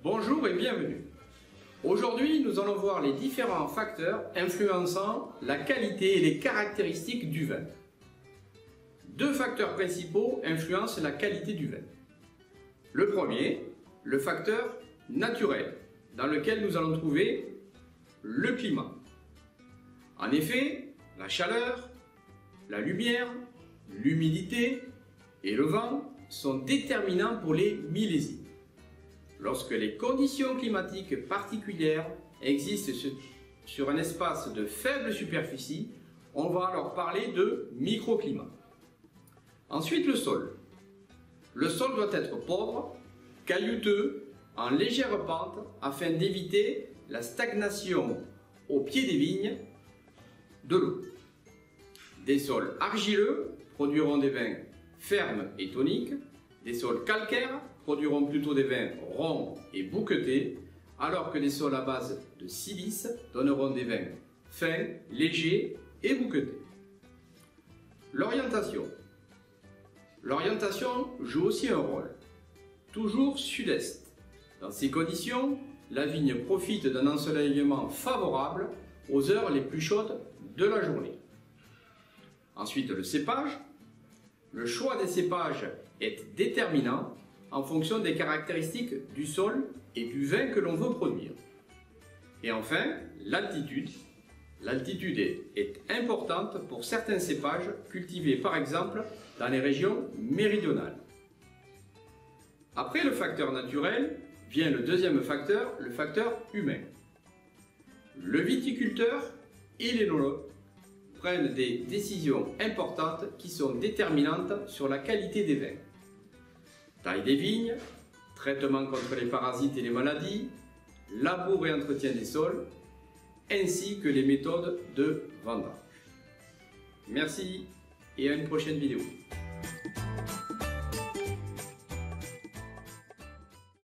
Bonjour et bienvenue. Aujourd'hui, nous allons voir les différents facteurs influençant la qualité et les caractéristiques du vin. Deux facteurs principaux influencent la qualité du vin. Le premier, le facteur naturel, dans lequel nous allons trouver le climat. En effet, la chaleur, la lumière, l'humidité et le vent sont déterminants pour les millésimes. Lorsque les conditions climatiques particulières existent sur un espace de faible superficie, on va alors parler de microclimat. Ensuite, le sol. Le sol doit être pauvre, caillouteux, en légère pente afin d'éviter la stagnation au pied des vignes de l'eau. Des sols argileux produiront des vins fermes et toniques. Des sols calcaires produiront plutôt des vins ronds et bouquetés, alors que des sols à base de silice donneront des vins fins, légers et bouquetés. L'orientation. L'orientation joue aussi un rôle. Toujours sud-est. Dans ces conditions, la vigne profite d'un ensoleillement favorable aux heures les plus chaudes de la journée. Ensuite, le cépage. Le choix des cépages est déterminant en fonction des caractéristiques du sol et du vin que l'on veut produire. Et enfin, l'altitude. L'altitude est importante pour certains cépages cultivés par exemple dans les régions méridionales. Après le facteur naturel, vient le deuxième facteur, le facteur humain. Le viticulteur et l'énologue prennent des décisions importantes qui sont déterminantes sur la qualité des vins. Taille des vignes, traitement contre les parasites et les maladies, labour et entretien des sols, ainsi que les méthodes de vendange. Merci et à une prochaine vidéo.